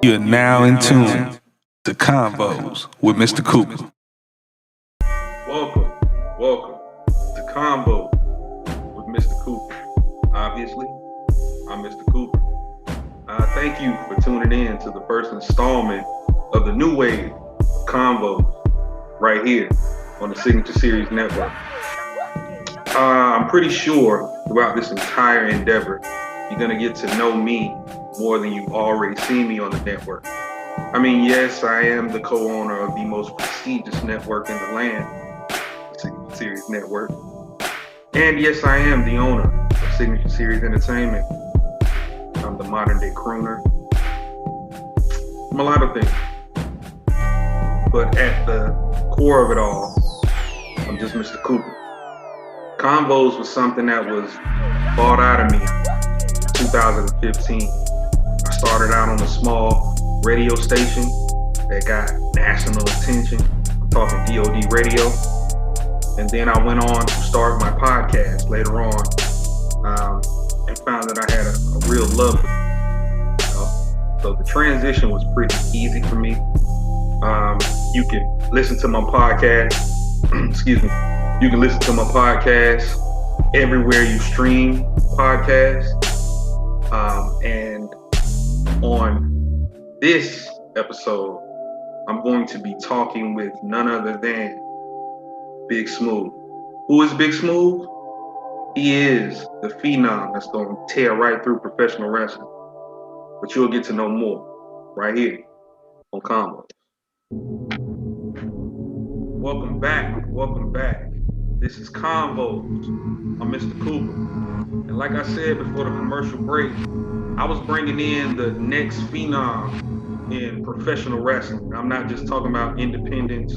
You are now in tune to Convos with Mr. Cooper. Welcome to Convos with Mr. Cooper. Obviously, I'm Mr. Cooper. Thank you for tuning in to the first installment of the new wave of Convos right here on the Signature Series Network. I'm pretty sure throughout this entire endeavor, you're going to get to know me more than you've already seen me on the network. I mean, yes, I am the co-owner of the most prestigious network in the land, the Signature Series Network. And yes, I am the owner of Signature Series Entertainment. I'm the modern day crooner. I'm a lot of things. But at the core of it all, I'm just Mr. Cooper. Convos was something that was bought out of me in 2015. I started out on a small radio station that got national attention. I'm talking DOD radio. And then I went on to start my podcast later on and found that I had a real love for it. You know? So the transition was pretty easy for me. You can listen to my podcast. Excuse me. You can listen to my podcast everywhere you stream podcasts. And on this episode, I'm going to be talking with none other than Big Smuve. Who is Big Smuve? He is the Phenom that's going to tear right through professional wrestling. But you'll get to know more right here on Convos. Welcome back. This is Convos. I'm Mr. Cooper. And like I said before the commercial break, I was bringing in the next Phenom in professional wrestling. I'm not just talking about independence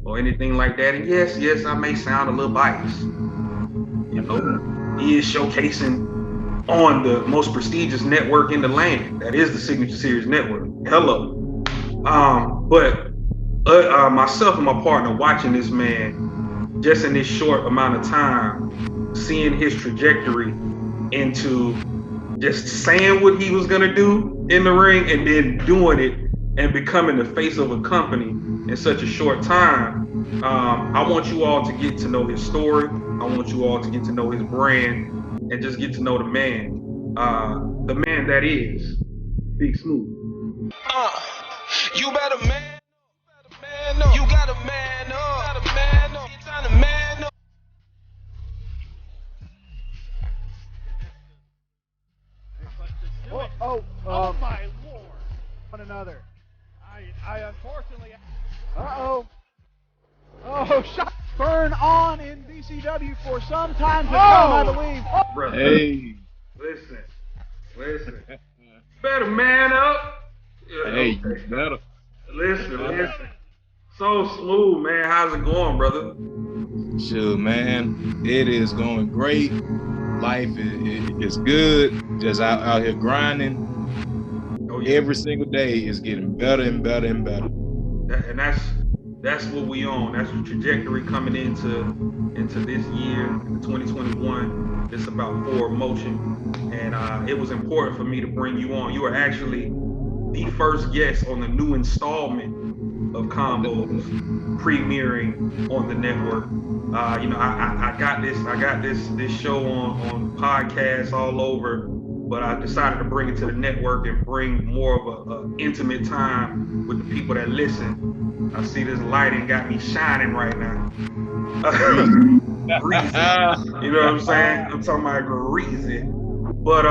or anything like that. And yes, I may sound a little biased. You know, he is showcasing on the most prestigious network in the land. That is the Signature Series Network. Hello. But myself and my partner watching this man just in this short amount of time, seeing his trajectory into just saying what he was gonna do in the ring and then doing it and becoming the face of a company in such a short time. I want you all to get to know his story. I want you all to get to know his brand and just get to know the man that is Big Smuve. You better man up. You gotta man up. You trying to man up. Oh my lord! One another. I unfortunately. Shots burn on in BCW for some time to come, I believe. Brother, Hey. Listen. Better man up. Hey, Okay. you better. Listen. So Smooth, man. How's it going, brother? Sure, man. It is going great. Life is good. Just out here grinding. Oh, yeah. Every single day is getting better and better and better. And that's what we on. That's the trajectory coming into this year, into 2021. It's about forward motion, and it was important for me to bring you on. You are actually the first guest on the new installment of Convos premiering on the network. I got this show on podcasts all over, but I decided to bring it to the network and bring more of a intimate time with the people that listen. I see this lighting got me shining right now. Greasy. You know what I'm saying? I'm talking about greasy. But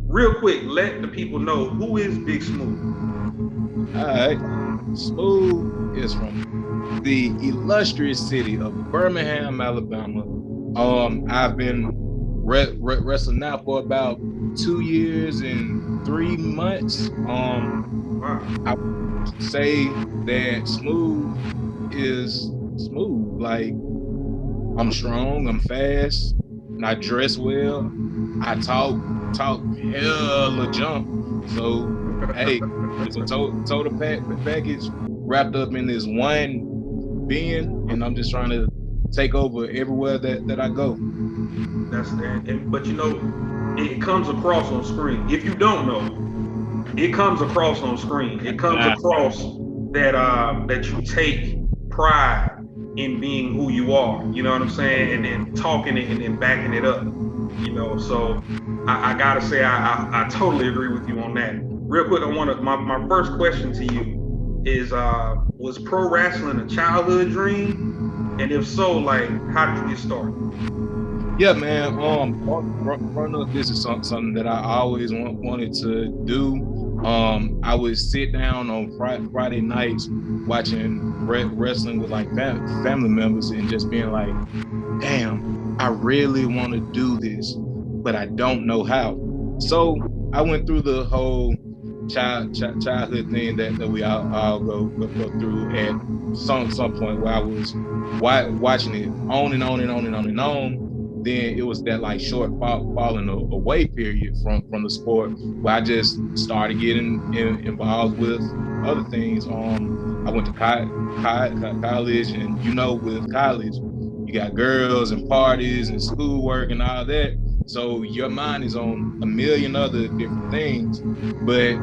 real quick, let the people know, who is Big Smuve? All right. Smooth is from the illustrious city of Birmingham, Alabama. I've been wrestling now for about 2 years and 3 months. Wow. I would say that Smooth is smooth. Like, I'm strong, I'm fast, and I dress well. I talk hella jump. So, hey, it's a total package wrapped up in this one bin, and I'm just trying to take over everywhere that I go. That's that. But you know, it comes across on screen. If you don't know, it comes across on screen. It comes across that you take pride in being who you are. You know what I'm saying? And then talking it and then backing it up. You know, so I gotta say I totally agree with you on that. Real quick, my first question to you is was pro wrestling a childhood dream? And if so, like, how did you get started? Yeah, man. Growing up, this is something that I always wanted to do. I would sit down on Friday nights watching wrestling with like family members and just being like, damn, I really want to do this, but I don't know how. So I went through the whole childhood thing that we all go through at some point where I was watching it on and on and on and on and on. Then it was that like short falling away period from the sport where I just started getting involved with other things. I went to college, and you know, with college, you got girls and parties and schoolwork and all that. So your mind is on a million other different things, but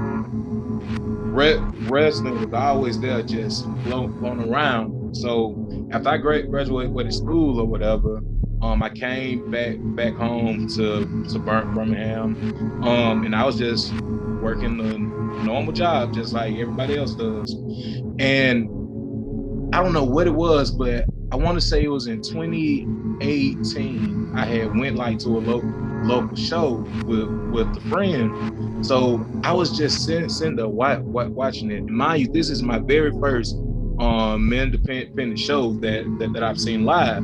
wrestling was always there, just floating around. So after I graduated school or whatever, I came back home to Birmingham, and I was just working a normal job, just like everybody else does. And I don't know what it was, but I want to say it was in 2018. I had went like to a local show with a friend. So I was just sitting there watching it. And mind you, this is my very first independent show that I've seen live.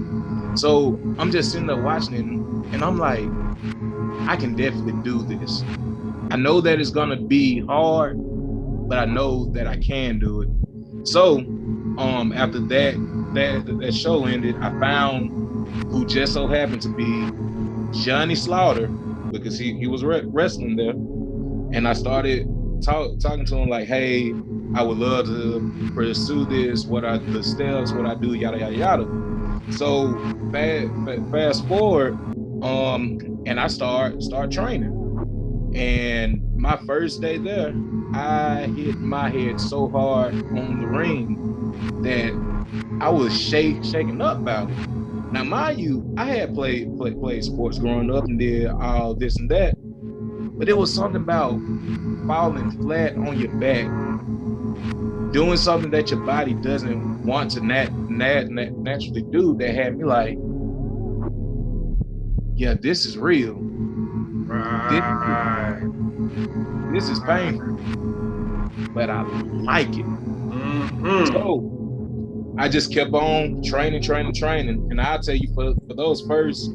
So I'm just sitting there watching it, and I'm like, I can definitely do this. I know that it's gonna be hard, but I know that I can do it. So after that show ended, I found who just so happened to be Johnny Slaughter, because he was wrestling there, and I started talking to him like, hey, I would love to pursue this, what are the steps, what I do, yada yada yada. So fast forward, and I start training. And my first day there, I hit my head so hard on the ring that I was shaken up about it. Now, mind you, I had played sports growing up and did all this and that, but it was something about falling flat on your back, doing something that your body doesn't want to naturally do, that had me like, yeah, this is real. This is painful, but I like it. Mm-hmm. So I just kept on training. And I'll tell you, for those first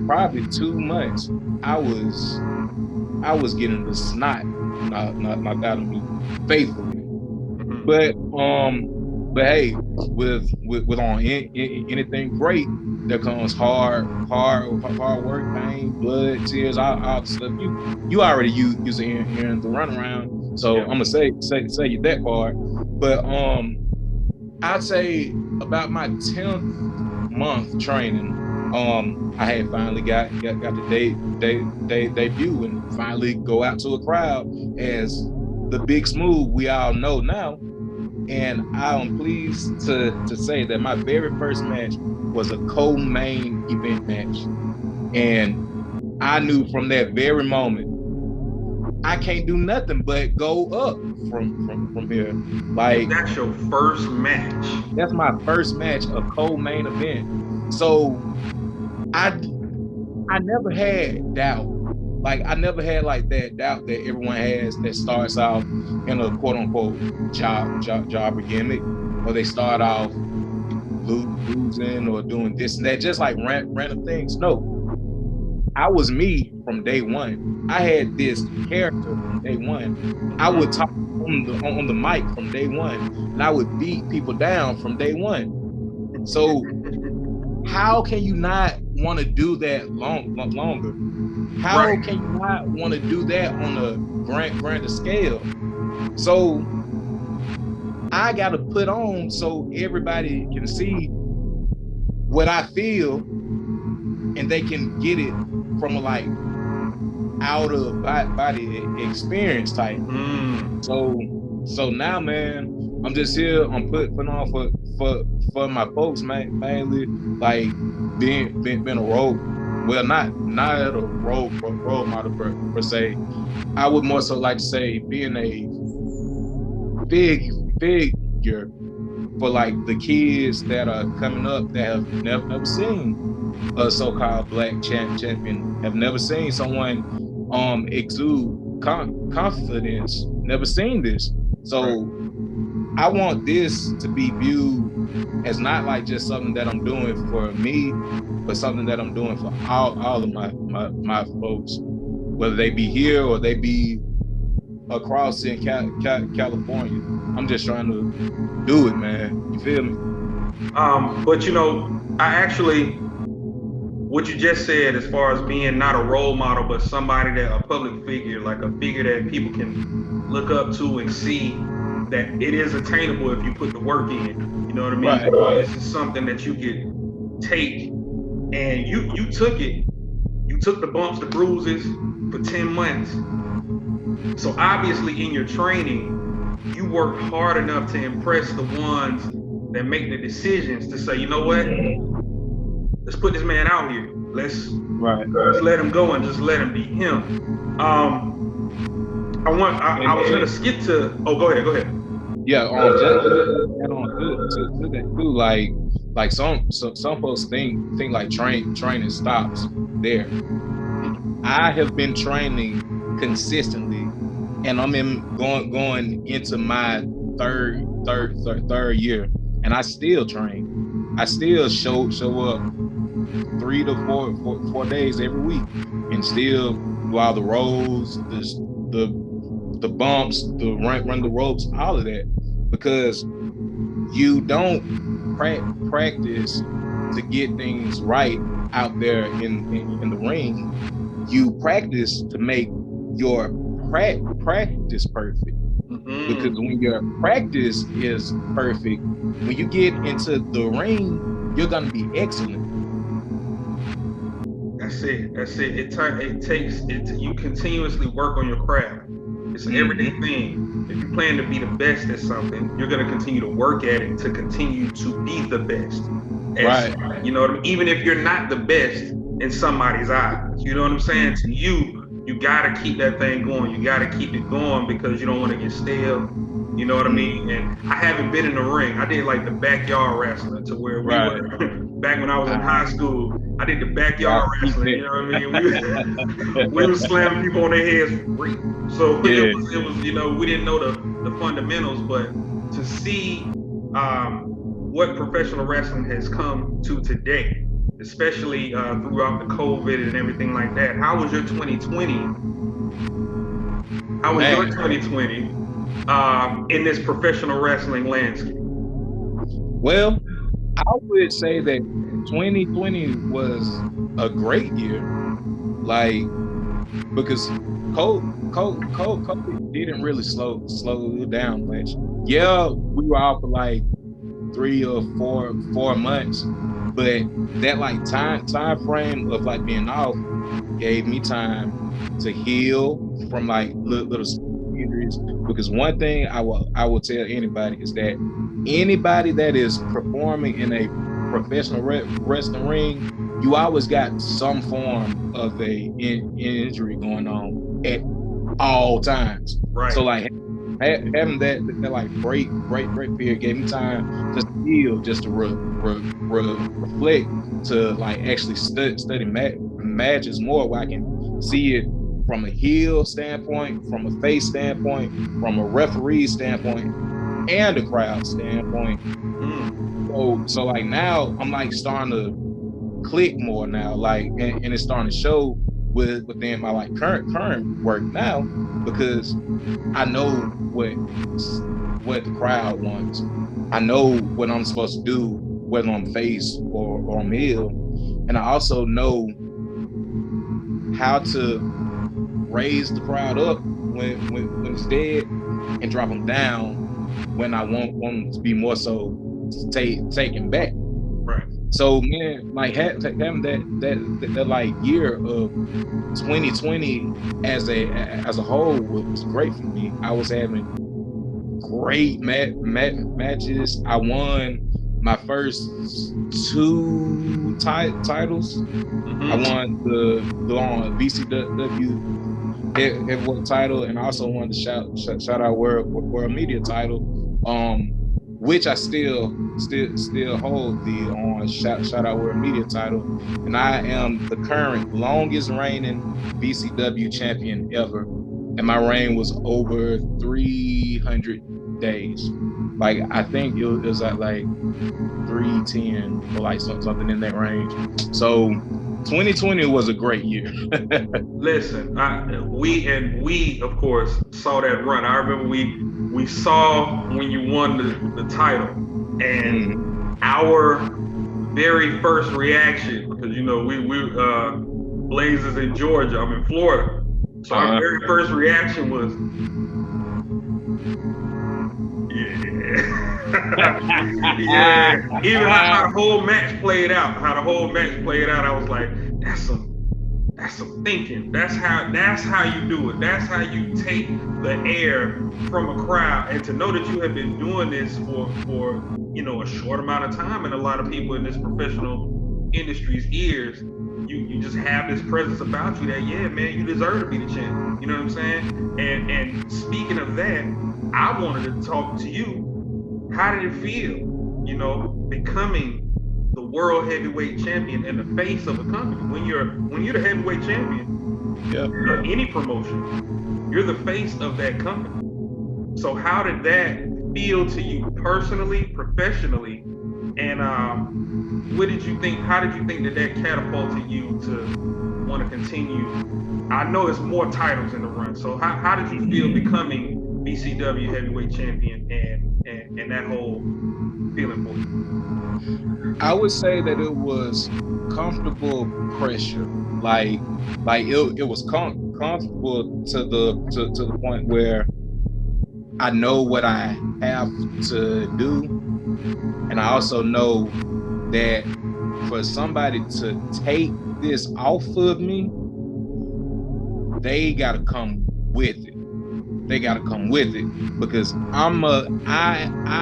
probably 2 months, I was getting the snot knocked out of me faithfully. But hey, with on anything great, there comes hard work, pain, blood, tears, all the stuff. You already used to hearing the runaround, so yeah. I'm gonna say you that part. But I'd say about my 10th month training, I had finally got the debut and finally go out to a crowd as the big Smuve we all know now. And I am pleased to say that my very first match was a co-main event match. And I knew from that very moment, I can't do nothing but go up from here. Like, that's your first match. That's my first match, a co-main event. So I never had doubt. Like, I never had like that doubt that everyone has that starts off in a quote unquote jobber gimmick, or they start off losing or doing this and that, just like random things. No, I was me from day one. I had this character from day one. I would talk on the mic from day one, and I would beat people down from day one. So how can you not want to do that longer? How right. Can you not want to do that on a grander scale? So I got to put on so everybody can see what I feel, and they can get it from like out of body experience type. So now, man, I'm just here. I'm putting on for my folks, man, mainly like being a role. Well, not a role model per se. I would more so like to say being a figure for like the kids that are coming up that have never seen a so-called black champion, have never seen someone exude confidence, never seen this. So I want this to be viewed as not like just something that I'm doing for me, but something that I'm doing for all of my folks, whether they be here or they be across in California. I'm just trying to do it, man. You feel me? But you know, I actually, what you just said as far as being not a role model, but somebody that a public figure, like a figure that people can look up to and see that it is attainable if you put the work in. You know what I mean? Right. This is something that you could take, and you took it. You took the bumps, the bruises for 10 months. So obviously in your training, you worked hard enough to impress the ones that make the decisions to say, you know what? Let's put this man out here. Let's let him go and just let him be him. I was gonna skip to. Oh, go ahead. Yeah, just to that too. Like some folks think like training stops there. I have been training consistently, and I'm going into my third year, and I still train. I still show up 3 to 4 days every week, and still do all the rolls, the bumps, the run the ropes, all of that, because you don't practice to get things right out there in the ring. You practice to make your practice perfect. Because when your practice is perfect, when you get into the ring, you're gonna be excellent. That's it. It takes you continuously work on your craft. It's an everyday thing. If you plan to be the best at something, you're gonna continue to work at it to continue to be the best. Right. You know what I mean? Even if you're not the best in somebody's eyes, you know what I'm saying? To you gotta keep that thing going. You gotta keep it going because you don't want to get stale. You know what I mean? And I haven't been in the ring. I did like the backyard wrestling to where we were back when I was in high school. I did the backyard wrestling. You know what I mean? We was slamming people on their heads for free. So it was, you know, we didn't know the fundamentals, but to see what professional wrestling has come to today, especially throughout the COVID and everything like that. How was your 2020? How was your 2020 in this professional wrestling landscape? Well, I would say that 2020 was a great year, like, because COVID didn't really slow down much. Yeah, we were out for like 3 or 4 months, but that like time frame of like being off gave me time to heal from like little injuries. Because one thing I will tell anybody is that anybody that is performing in a professional wrestling ring, you always got some form of a injury going on at all times. Right. So like having that like break period gave me time just to heal, just to reflect, to like actually study matches more, where I can see it from a heel standpoint, from a face standpoint, from a referee standpoint, and a crowd standpoint. So like now I'm like starting to click more now, like, and it's starting to show within my like current work now, because I know what the crowd wants. I know what I'm supposed to do, whether I'm face or I'm heel, and I also know how to raise the crowd up when it's dead, and drop them down when I want them to be more so taken back. Right. So man, like having that like year of 2020 as a whole was great for me. I was having great matches. I won my first 2 titles. I won the VCW heavyweight title, and I also won the shout out world media title, which I still hold the shout out world media title, and I am the current longest reigning VCW champion ever, and my reign was over 300 days. Like I think it was at like 310 or like something in that range. So 2020 was a great year. Listen, we of course saw that run. I remember we saw when you won the title, and our very first reaction, because you know we Blazers in Georgia, I'm in Florida, so our very first reaction was, yeah. Even how the whole match played out, I was like, that's some thinking. That's how you do it. That's how you take the air from a crowd. And to know that you have been doing this for you know, a short amount of time, and a lot of people in this professional industry's ears, you just have this presence about you that, yeah, man, you deserve to be the champion. You know what I'm saying? And speaking of that, I wanted to talk to you. How did it feel, you know, becoming the world heavyweight champion and the face of a company? When you're the heavyweight champion, of any promotion, you're the face of that company. So how did that feel to you personally, professionally, and what did you think? How did you think that catapulted you to want to continue? I know it's more titles in the run. So how did you feel becoming BCW heavyweight champion and that whole feeling for you? I would say that it was comfortable pressure. Like it was comfortable to the point where I know what I have to do, and I also know that for somebody to take this off of me, they gotta come with it. Because I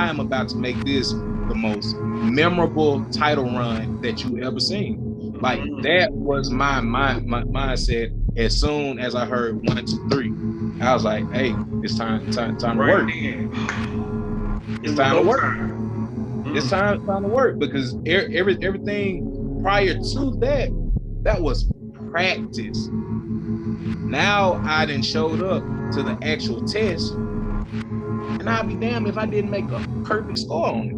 am about to make this the most memorable title run that you ever seen. Like that was my mindset as soon as I heard 1, 2, 3. I was like, hey, it's time to work. It's time to work. It's time to work, because everything prior to that was practice. Now I done showed up to the actual test, and I'll be damned if I didn't make a perfect score on it.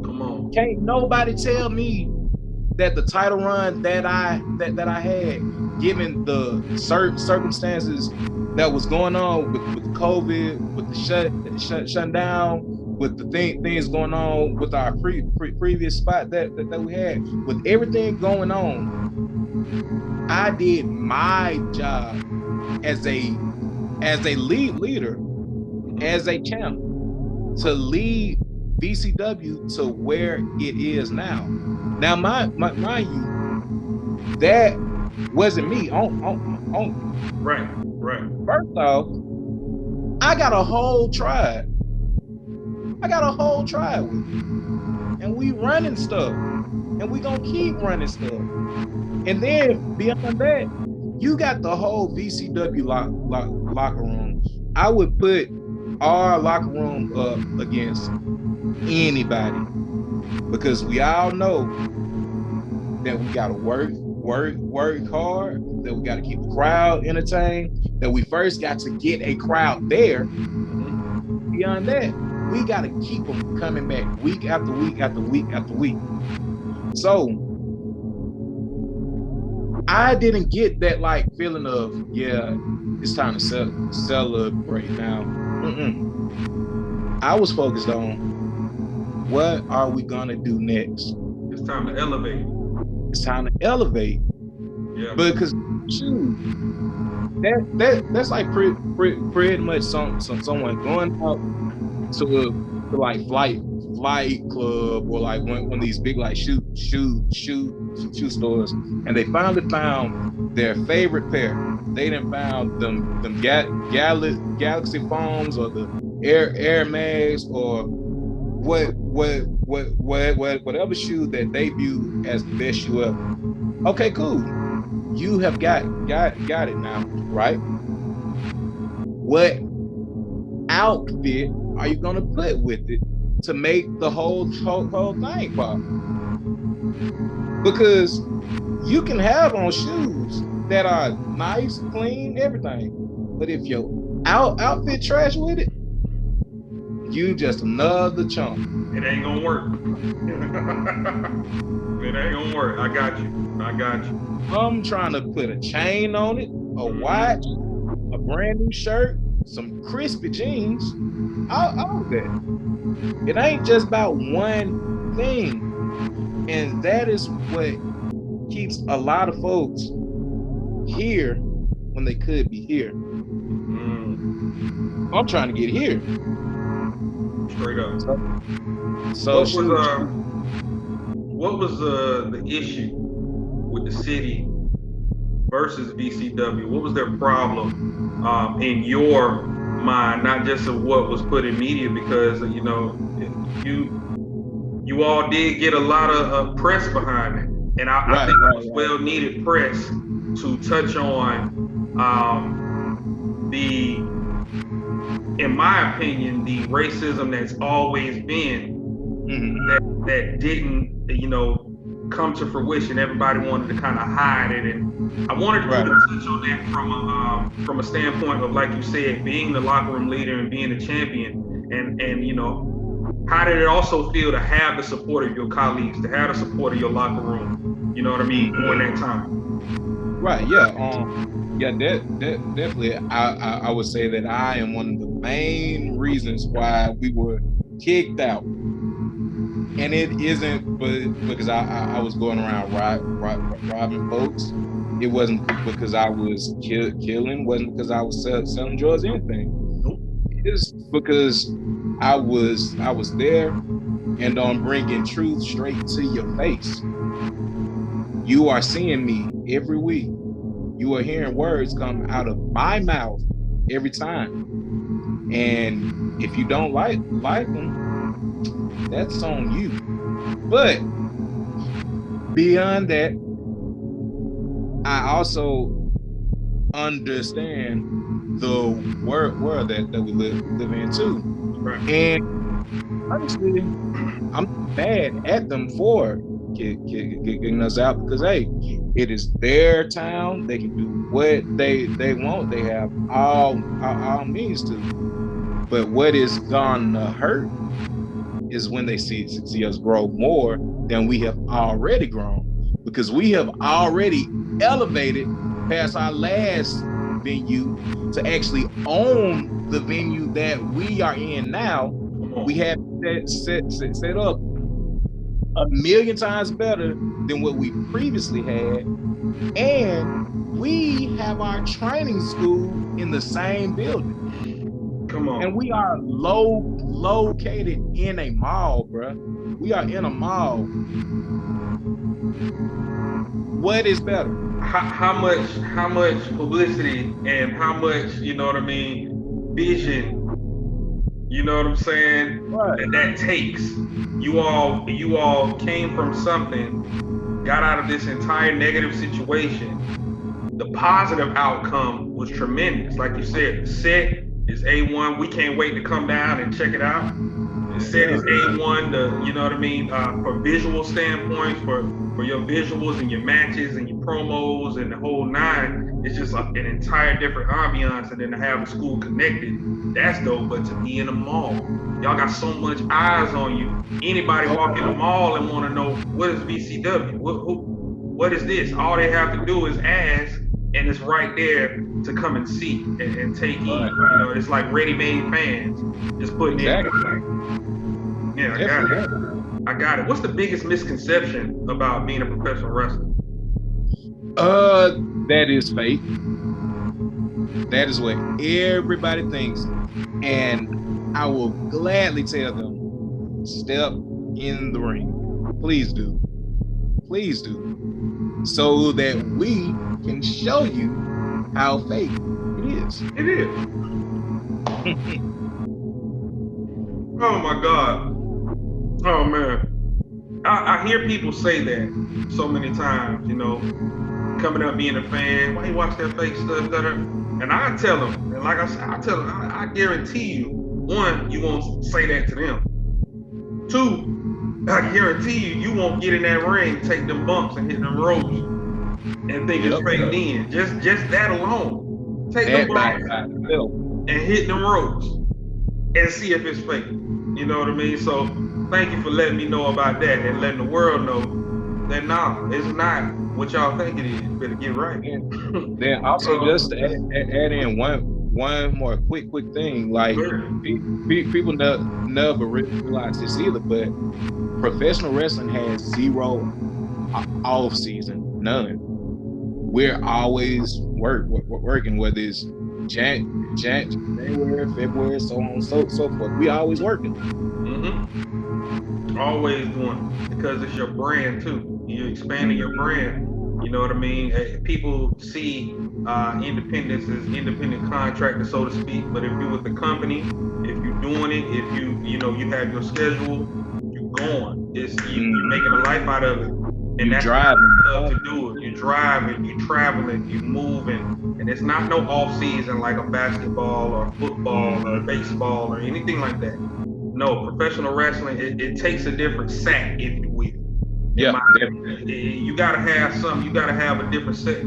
Come on. Can't nobody tell me that the title run that I had, given the circumstances that was going on with COVID, with the shut down, with the things going on with our previous spot that we had, with everything going on, I did my job as a leader, as a champ, to lead VCW to where it is now. Now, mind you, that wasn't me on. Right. First off, I got a whole tribe. With me. And we running stuff. And we gonna keep running stuff. And then beyond that, you got the whole VCW locker room. I would put our locker room up against anybody, because we all know that we gotta work hard, that we gotta keep the crowd entertained, that we first got to get a crowd there. Beyond that, we gotta keep them coming back week after week after week after week. So I didn't get that like feeling of, yeah, it's time to celebrate now. I was focused on, what are we gonna do next? It's time to elevate. Yeah. Because shoot, that's like pretty much someone going out to like flight Flight Club or like one of these big like shoe stores, and they finally found their favorite pair. They done found them Galaxy foams or the Air Mags or whatever shoe that they view as the best shoe ever. Okay, cool. You have got it now, right? What outfit are you gonna put with it to make the whole thing pop? Because you can have on shoes that are nice, clean, everything, but if your outfit trash with it, you just another chump. It ain't gonna work. It ain't gonna work. I got you. I'm trying to put a chain on it, a watch, a brand new shirt, some crispy jeans, all of that. It ain't just about one thing. And that is what keeps a lot of folks here when they could be here. I'm trying to get here. Straight up. So what was the issue with the city versus VCW? What was their problem in your mind, not just of what was put in media? Because you all did get a lot of press behind it, and I think it was well needed press to touch on in my opinion, the racism that's always been that didn't, come to fruition. Everybody wanted to kind of hide it, and I wanted to touch on that from a standpoint of, like you said, being the locker room leader and being the champion, and how did it also feel to have the support of your colleagues, to have the support of your locker room? You know what I mean? During that time. Right. Yeah. Definitely. I would say that I am one of the main reasons why we were kicked out, and it isn't because I was going around robbing folks. It wasn't because I was killing. Wasn't because I was selling drugs or anything. It's because I was there and on bringing truth straight to your face. You are seeing me every week. You are hearing words come out of my mouth every time. And if you don't like them, that's on you. But beyond that, I also understand the world that we live in too. Right. And honestly, I'm mad at them for kicking us out because, hey, it is their town. They can do what they want. They have all means to. But what is gonna hurt is when they see us grow more than we have already grown, because we have already elevated past our last venue to actually own the venue that we are in now. We have set up 1,000,000 times better than what we previously had, and we have our training school in the same building. Come on. And we are located in a mall, bro. We are in a mall. What is better? How much publicity and how much, vision, you know what I'm saying? Right. That takes. You all came from something, got out of this entire negative situation. The positive outcome was tremendous. Like you said, the set is A1. We can't wait to come down and check it out. The set is A1, for visual standpoints, for your visuals and your matches and your promos and the whole nine. It's just like an entire different ambiance, and then to have the school connected, that's dope. But to be in a mall, y'all got so much eyes on you. Anybody walk in the mall and want to know, what is VCW? What is this? All they have to do is ask, and it's right there to come and see and take in. It's like ready-made fans just putting in. Yeah, I got it. What's the biggest misconception about being a professional wrestler? That is fake. That is what everybody thinks. And I will gladly tell them step in the ring. Please do. Please do. So that we can show you how fake it is. It is. Oh my God. Oh man. I hear people say that so many times, you know, coming up being a fan, why you watch that fake stuff, and I tell them, and like I said, I guarantee you, one, you won't say that to them. Two, I guarantee you won't get in that ring, take them bumps and hit them ropes and think it's fake then. Just that alone. Take them bumps and hit them ropes and see if it's fake. You know what I mean? So thank you for letting me know about that and letting the world know that no, it's not what y'all think it is. You better get right. Then also just to add in one more quick thing, like people never realize this either, but professional wrestling has 0 off season, none. We're always working, whether it's January, February, so on and so forth. We always working. Always doing, because it's your brand too. You're expanding your brand. You know what I mean? People see independence as independent contractor, so to speak. But if you're with the company, if you're doing it, if you have your schedule, you're going. You're making a life out of it. And that's driving. what you love to do it. You're driving, you're traveling, you're moving. And it's not no off season like a basketball or football or baseball or anything like that. No, professional wrestling, it takes a different sack, if you will. Yeah, you gotta have something. You gotta have a different set.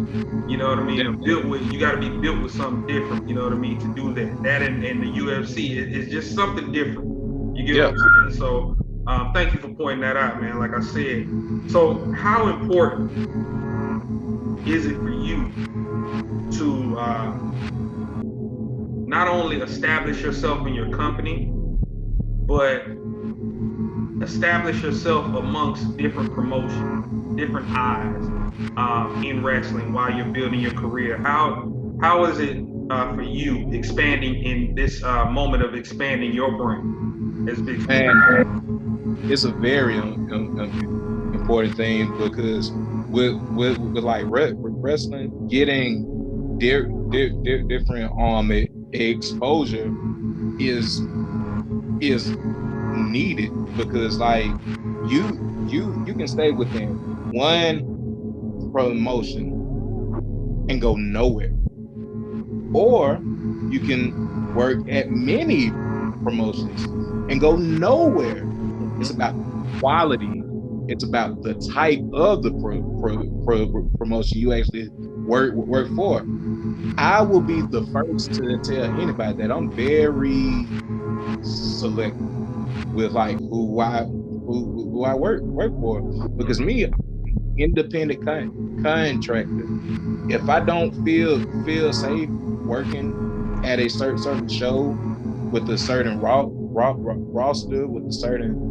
You know what I mean? You gotta be built with something different. You know what I mean? To do that. That and the UFC is just something different. You get what I'm saying? So thank you for pointing that out, man. Like I said. So how important is it for you to not only establish yourself in your company, but establish yourself amongst different promotions, different eyes in wrestling while you're building your career? How is it for you expanding in this moment of expanding your brand as big? It's a very important thing, because with like wrestling, getting different exposure is needed, because like you can stay within one promotion and go nowhere, or you can work at many promotions and go nowhere. It's about quality. It's about the type of the promotion you actually work for. I will be the first to tell anybody that I'm very selective with like who I work for, because me, independent contractor, if I don't feel safe working at a certain show with a certain roster, with a certain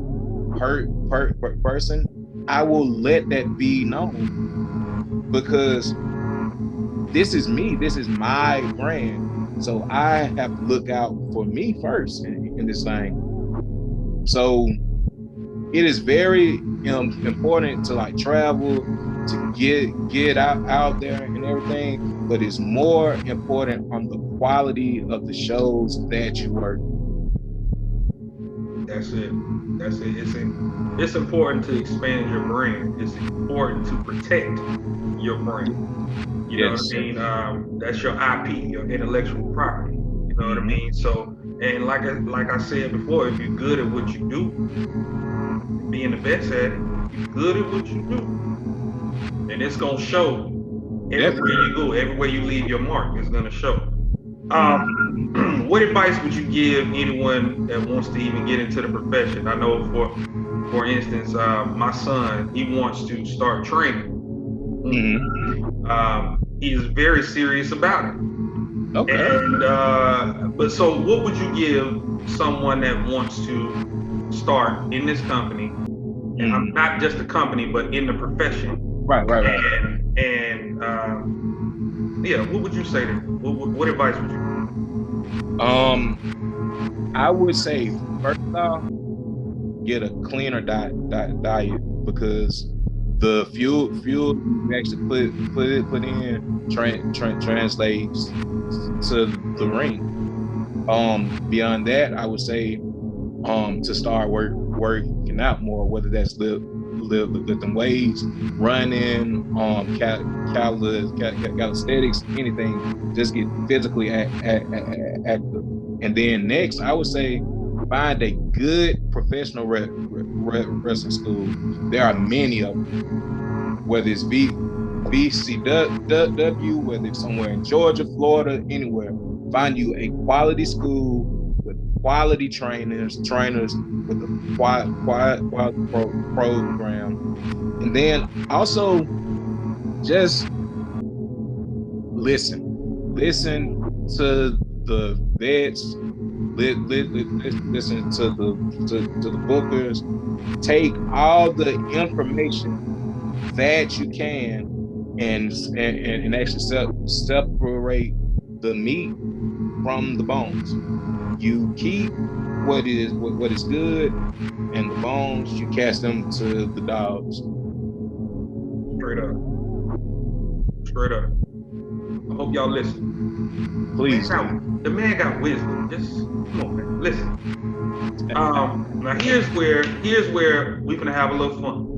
person, I will let that be known, because this is me, this is my brand, so I have to look out for me first in this thing. So it is very important to like travel, to get out there and everything, but it's more important on the quality of the shows that you work. That's it. It's important to expand your brand. It's important to protect your brand. You know what I mean? That's your IP, your intellectual property. You know what I mean? So, and like I said before, if you're good at what you do, being the best at it, you're good at what you do, and it's gonna show everywhere you go, everywhere you leave your mark, it's gonna show. What advice would you give anyone that wants to even get into the profession? I know, for instance, my son, he wants to start training. He is very serious about it. Okay. And but so, what would you give someone that wants to start in this company, and I'm not just a company, but in the profession? Right. And what would you say to them? What advice would you give? I would say, first off, get a cleaner diet because the fuel you actually put in translates to the ring. Beyond that, I would say to start working out more, whether that's lifting weights, running, calisthenics, anything, just get physically active. And then next, I would say find a good professional wrestling school. There are many of them, whether it's VCW, whether it's somewhere in Georgia, Florida, anywhere. Find you a quality school with quality trainers with a quality program. And then also just listen to the vets, listen to the bookers. Take all the information that you can and actually separate the meat from the bones. You keep what is good, and the bones you cast them to the dogs. Straight up. I hope y'all listen. Please. The man got wisdom. Just come on, man. Listen. Now here's where we're gonna have a little fun.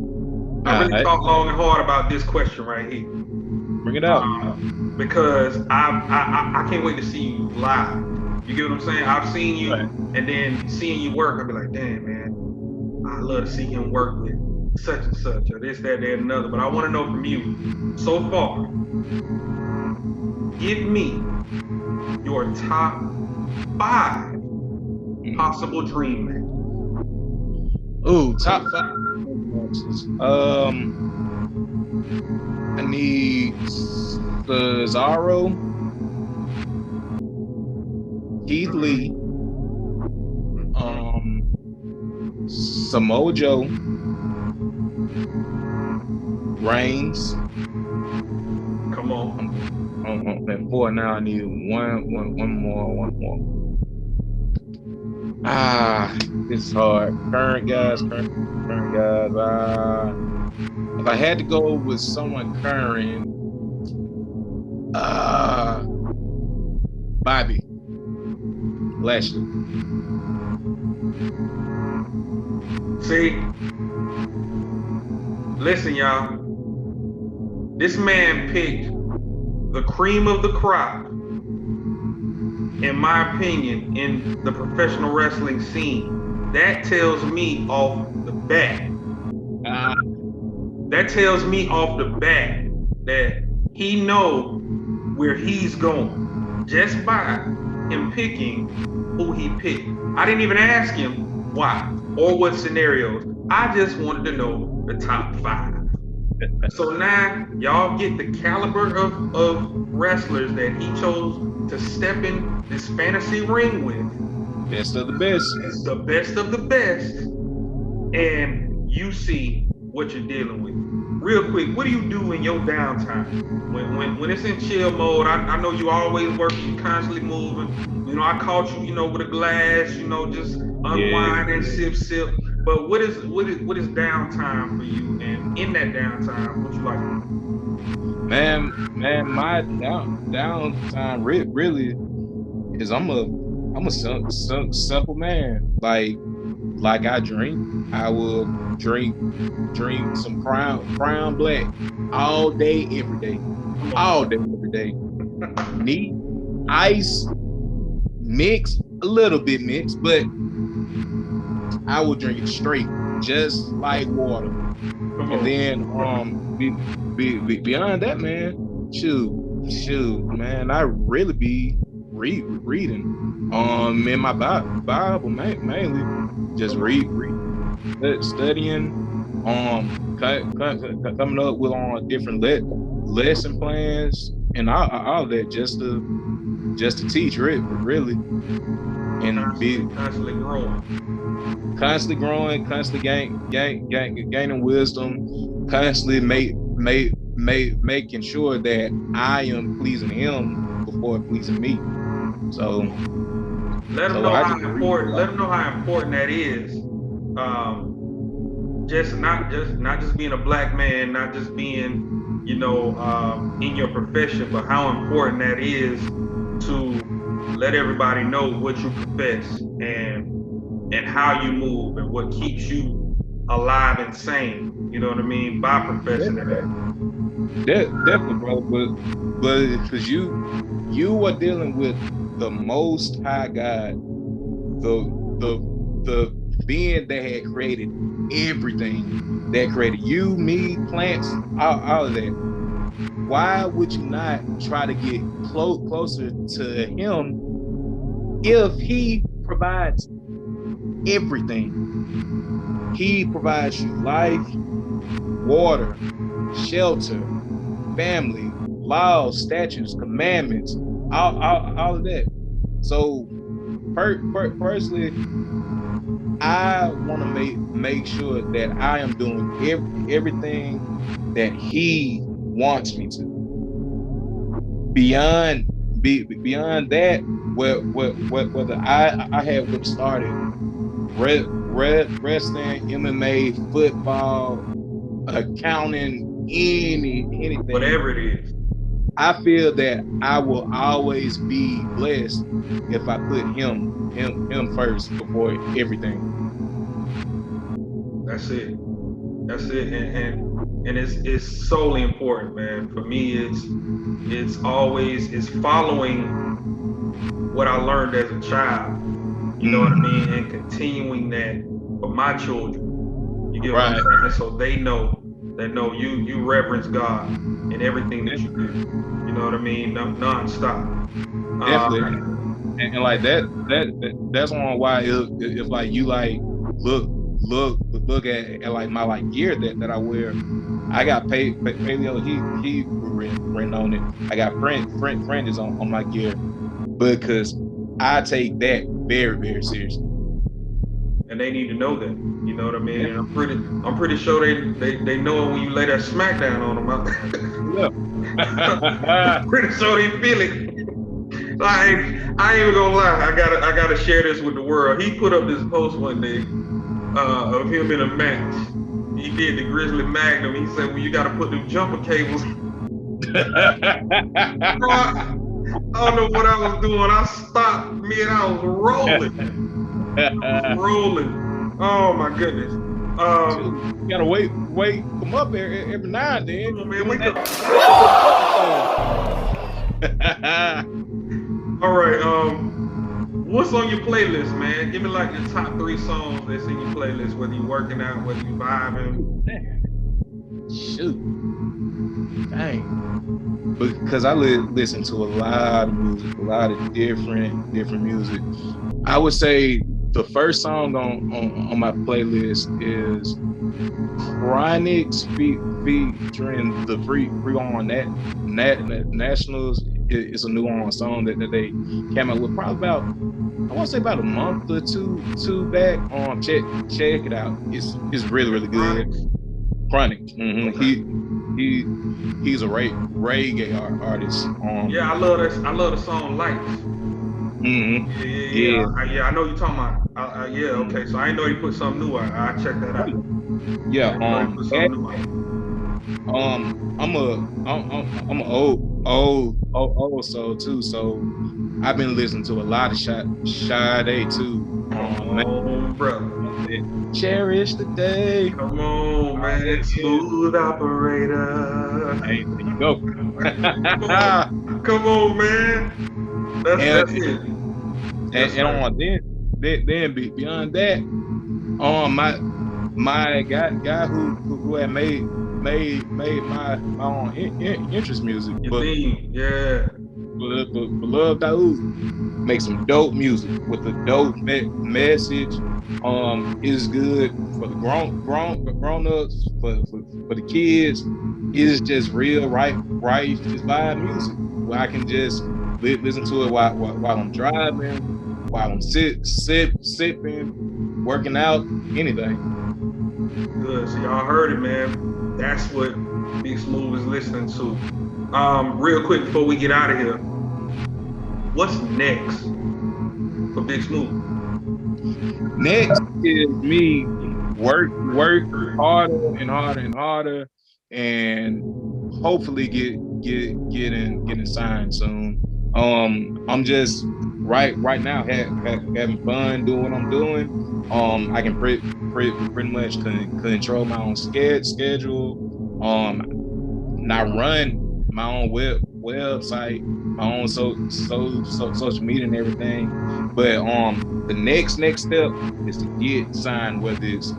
I really thought long and hard about this question right here. Bring it out. Because I can't wait to see you live. You get what I'm saying? I've seen you, and then seeing you work, I'll be like, damn, man, I love to see him work with such and such, or this, that, and another. But I want to know from you, so far, give me your top 5 possible dream matches. Ooh, top 5 matches. I need Cesaro, Keith Lee, Samoa Joe, Reigns. Come on. And 4 now. I need one more. This is hard. Current guys. If I had to go with someone current, Bobby Lashley. See, listen, y'all. This man picked the cream of the crop, in my opinion, in the professional wrestling scene. That tells me off the bat. That tells me off the bat that he knows where he's going just by him picking who he picked. I didn't even ask him why or what scenarios. I just wanted to know the top 5. So now y'all get the caliber of wrestlers that he chose to step in this fantasy ring with. Best of the best. It's the best of the best. And you see what you're dealing with. Real quick, what do you do in your downtime? When it's in chill mode, I know you always working, you constantly moving. You know, I caught you, with a glass, just unwind and sip. But what is downtime for you? And in that downtime, what you like? Man, my downtime really is I'm a simple man. Like I drink. I will drink some Crown Black all day, every day. Neat, ice, mix, a little bit mixed, but I will drink it straight, just like water. And then beyond that, man, shoot, man, I really be reading. In my Bible mainly, just read, studying, coming up with different lesson plans and all that, just to teach, really, and constantly growing, constantly gaining wisdom, constantly making sure that I am pleasing him before pleasing me. So let them know how important that is. not just being a black man, not just being, you know, in your profession, but how important that is to let everybody know what you profess and how you move and what keeps you alive and sane. You know what I mean? By professing that. Definitely, brother. But because you are dealing with the Most High God, the being that had created everything, that created you, me, plants, all of that. Why would you not try to get closer to him if he provides everything? He provides you life, water, shelter, family, laws, statutes, commandments, all of that. So personally, I want to make sure that I am doing everything that he wants me to. Beyond that, whether I had what started wrestling, MMA, football, accounting, anything, whatever it is. I feel that I will always be blessed if I put him first before everything. That's it. And it's solely important, man. For me, it's following what I learned as a child. You know what I mean? And continuing that for my children. You get what I'm saying? So they know that you reverence God in everything that you do. You know what I mean? Non-stop. Definitely. And like that's why if like you like look at like my like gear that I wear. I got paleo. He written on it. I got friends on my gear because I take that very, very seriously. And they need to know that. You know what I mean? And I'm pretty sure they know it when you lay that smack down on them. I'm pretty sure they feel it. Like, I ain't even gonna lie. I gotta share this with the world. He put up this post one day of him in a match. He did the Grizzly Magnum. He said, "Well, you gotta put them jumper cables." Bro, I don't know what I was doing. I stopped mid. I was rolling. Oh my goodness. You gotta wake them up every now and then. Man, wake up. All right. What's on your playlist, man? Give me like the top 3 songs that's in your playlist, whether you're working out, whether you're vibing. Shoot. Dang. Because I listen to a lot of music, a lot of different music. I would say the first song on my playlist is Chronic's featuring the Free on Nationals. It's a new song that they came out with probably about, I want to say about a month or two back. Check it out. It's really, really good. Chronic. Mm-hmm. Okay. He's a reggae artist. Yeah, I love the song Lights. Mm-hmm. Yeah. I know you're talking about. Yeah, okay. So I didn't know he put something new out. I'll check that out. Yeah. I'm a old soul too. So I've been listening to a lot of Sade too. Brother. Cherish the day. Come on, man. Smooth operator. Hey, there you go. Come on, man. That's it. And then beyond that, my guy who had made my own interest music. Beloved Daoud makes some dope music with a dope message. Is good for the grown-ups, for the kids. It's just real right just vibe music where I can just listen to it while I'm driving, while I'm sipping, working out, anything. Good. So y'all heard it, man. That's what Big Smuve is listening to. Real quick before we get out of here, what's next for Big Smuve? Next is me work harder and harder and harder, and hopefully getting signed soon. I'm just right now having fun doing what I'm doing. I can pretty much control my own schedule. Not run my own website, my own social media and everything. But the next step is to get signed, whether it's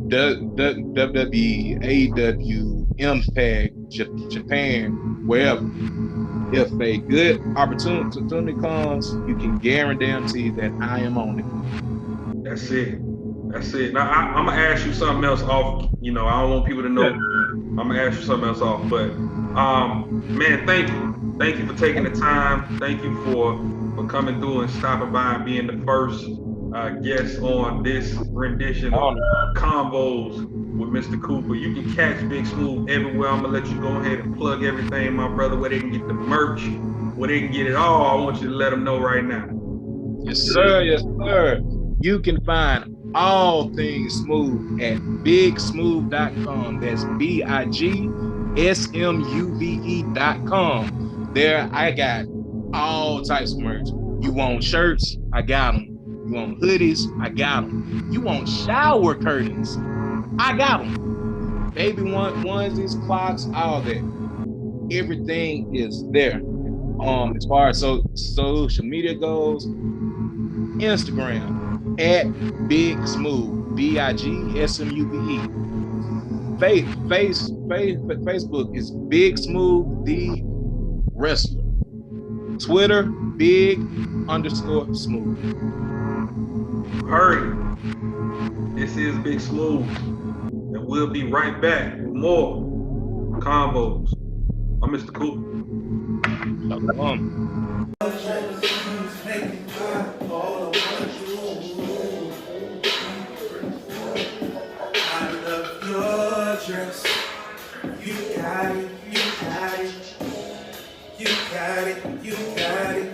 WWE, AEW, Impact, Japan, wherever. If a good opportunity comes, you can guarantee that I am on it. That's it. Now I'm gonna ask you something else off. I don't want people to know. Yeah. I'm gonna ask you something else off. But man, thank you for taking the time. Thank you for coming through and stopping by and being the first guest on this rendition of Convos with Mr. Cooper. You can catch Big Smuve everywhere. I'm gonna let you go ahead and plug everything, my brother, where they can get the merch, where they can get it all. I want you to let them know right now. Yes, sir. Yes, sir. You can find all things Smuve at bigsmuve.com. That's bigsmuve.com. There, I got all types of merch. You want shirts? I got them. You want hoodies? I got them. You want shower curtains? I got them. Baby onesies, clocks, all that. Everything is there. As far as social media goes, Instagram at Big Smuve, BIGSMUVE. Facebook is Big Smuve the Wrestler. Twitter, Big_Smuve. Heard it. This is Big Smuve, and we'll be right back with more Convos. I'm Mr. Cooper. Dress. You got it, you got it. You got it, you got it.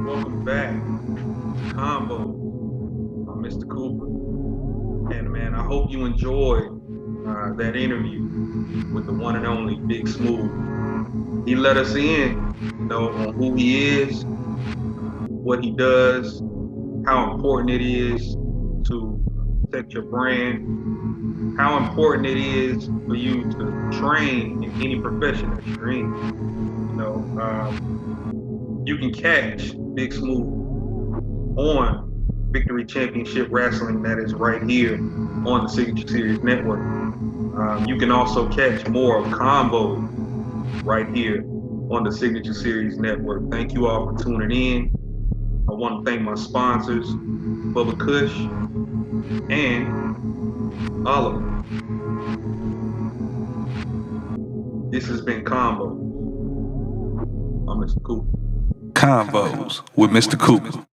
Welcome back to Convo. I'm Mr. Cooper. And man, I hope you enjoyed that interview with the one and only Big Smuve. He let us in, on who he is, what he does, how important it is to protect your brand, how important it is for you to train in any profession that you're in. You can catch Big Smuve on Victory Championship Wrestling, that is right here on the Signature Series Network. You can also catch more of Convo right here on the Signature Series Network. Thank you all for tuning in. I want to thank my sponsors, Bubba Kush and Oliver. This has been Convo. I'm Mr. Cooper. Convos with Mr. Cooper.